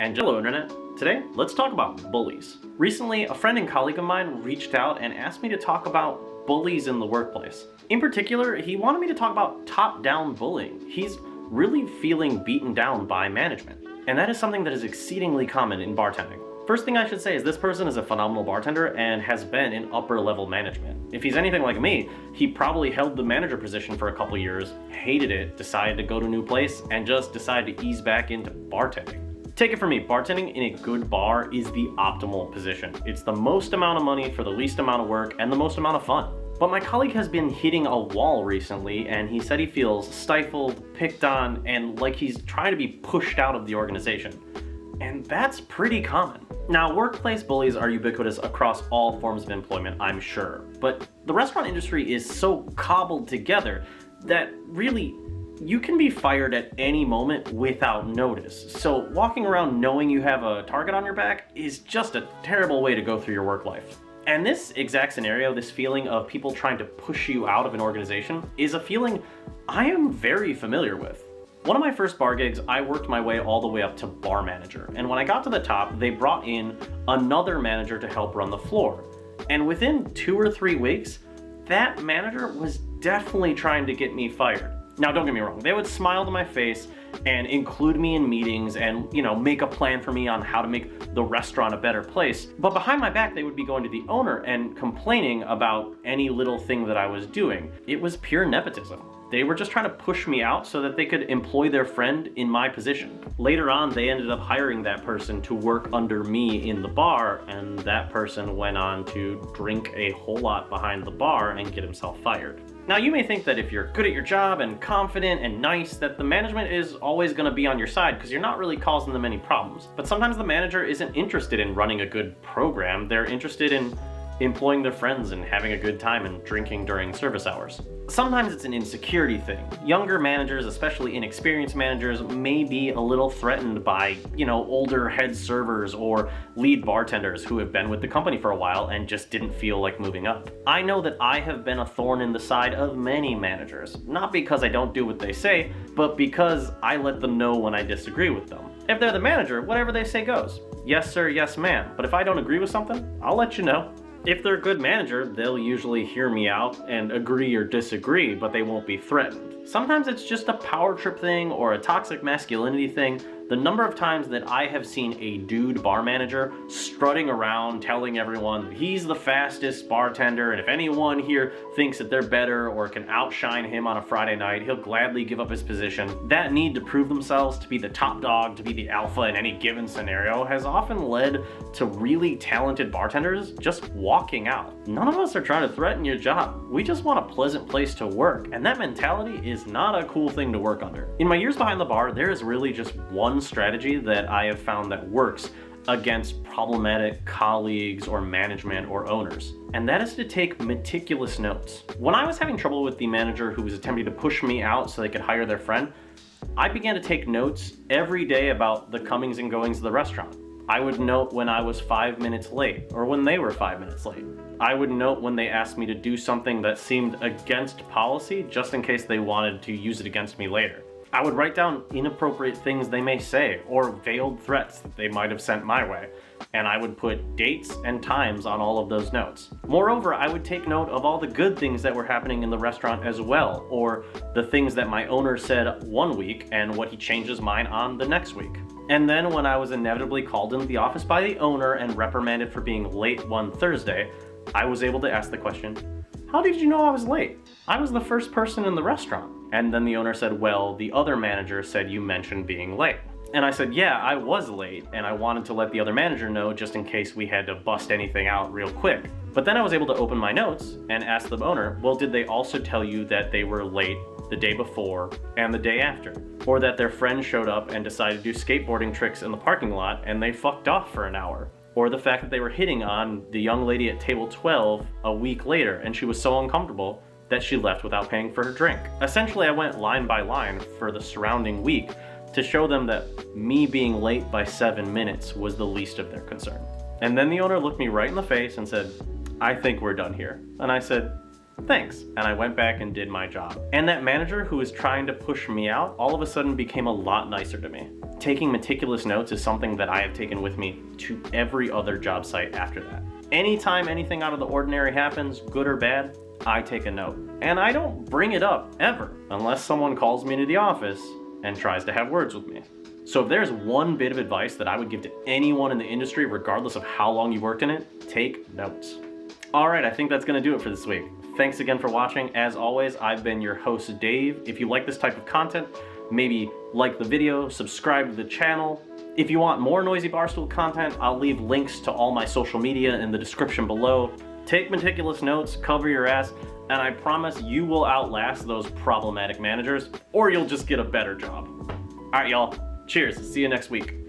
And hello internet. Today, let's talk about bullies. Recently, a friend and colleague of mine reached out and asked me to talk about bullies in the workplace. In particular, he wanted me to talk about top-down bullying. He's really feeling beaten down by management. And that is something that is exceedingly common in bartending. First thing I should say is this person is a phenomenal bartender and has been in upper level management. If he's anything like me, he probably held the manager position for a couple years, hated it, decided to go to a new place, and just decided to ease back into bartending. Take it from me, bartending in a good bar is the optimal position. It's the most amount of money for the least amount of work and the most amount of fun. But my colleague has been hitting a wall recently, and he said he feels stifled, picked on, and like he's trying to be pushed out of the organization. And that's pretty common. Now, workplace bullies are ubiquitous across all forms of employment, I'm sure. But the restaurant industry is so cobbled together that really, you can be fired at any moment without notice. So walking around knowing you have a target on your back is just a terrible way to go through your work life. And this exact scenario, this feeling of people trying to push you out of an organization, is a feeling I am very familiar with. One of my first bar gigs, I worked my way all the way up to bar manager. And when I got to the top, they brought in another manager to help run the floor. And within 2 or 3 weeks, that manager was definitely trying to get me fired. Now, don't get me wrong, they would smile to my face and include me in meetings and, make a plan for me on how to make the restaurant a better place. But behind my back, they would be going to the owner and complaining about any little thing that I was doing. It was pure nepotism. They were just trying to push me out so that they could employ their friend in my position. Later on, they ended up hiring that person to work under me in the bar, and that person went on to drink a whole lot behind the bar and get himself fired. Now, you may think that if you're good at your job and confident and nice, that the management is always going to be on your side because you're not really causing them any problems. But sometimes the manager isn't interested in running a good program. They're interested in employing their friends and having a good time and drinking during service hours. Sometimes it's an insecurity thing. Younger managers, especially inexperienced managers, may be a little threatened by, older head servers or lead bartenders who have been with the company for a while and just didn't feel like moving up. I know that I have been a thorn in the side of many managers, not because I don't do what they say, but because I let them know when I disagree with them. If they're the manager, whatever they say goes. Yes sir, yes ma'am. But if I don't agree with something, I'll let you know. If they're a good manager, they'll usually hear me out and agree or disagree, but they won't be threatened. Sometimes it's just a power trip thing or a toxic masculinity thing. The number of times that I have seen a dude bar manager strutting around telling everyone he's the fastest bartender, and if anyone here thinks that they're better or can outshine him on a Friday night, he'll gladly give up his position. That need to prove themselves to be the top dog, to be the alpha in any given scenario, has often led to really talented bartenders just walking out. None of us are trying to threaten your job. We just want a pleasant place to work, and that mentality is not a cool thing to work under. In my years behind the bar, there is really just one strategy that I have found that works against problematic colleagues or management or owners, and that is to take meticulous notes. When I was having trouble with the manager who was attempting to push me out so they could hire their friend, I began to take notes every day about the comings and goings of the restaurant. I would note when I was 5 minutes late, or when they were 5 minutes late. I would note when they asked me to do something that seemed against policy, just in case they wanted to use it against me later. I would write down inappropriate things they may say, or veiled threats that they might have sent my way, and I would put dates and times on all of those notes. Moreover, I would take note of all the good things that were happening in the restaurant as well, or the things that my owner said one week and what he changed his mind on the next week. And then when I was inevitably called into the office by the owner and reprimanded for being late one Thursday, I was able to ask the question, "How did you know I was late? I was the first person in the restaurant." And then the owner said, "Well, the other manager said you mentioned being late." And I said, "Yeah, I was late, and I wanted to let the other manager know just in case we had to bust anything out real quick." But then I was able to open my notes and ask the owner, "Well, did they also tell you that they were late the day before and the day after? Or that their friend showed up and decided to do skateboarding tricks in the parking lot and they fucked off for an hour? Or the fact that they were hitting on the young lady at table 12 a week later and she was so uncomfortable that she left without paying for her drink?" Essentially, I went line by line for the surrounding week to show them that me being late by 7 minutes was the least of their concern. And then the owner looked me right in the face and said, "I think we're done here." And I said, Thanks. And I went back and did my job. And that manager who was trying to push me out all of a sudden became a lot nicer to me. Taking meticulous notes is something that I have taken with me to every other job site after that. Anytime anything out of the ordinary happens, good or bad, I take a note. And I don't bring it up, ever, unless someone calls me into the office and tries to have words with me. So if there's one bit of advice that I would give to anyone in the industry, regardless of how long you worked in it, take notes. Alright, I think that's gonna do it for this week. Thanks again for watching. As always, I've been your host, Dave. If you like this type of content, maybe like the video, subscribe to the channel. If you want more Noisy Barstool content, I'll leave links to all my social media in the description below. Take meticulous notes, cover your ass, and I promise you will outlast those problematic managers, or you'll just get a better job. Alright, y'all. Cheers. See you next week.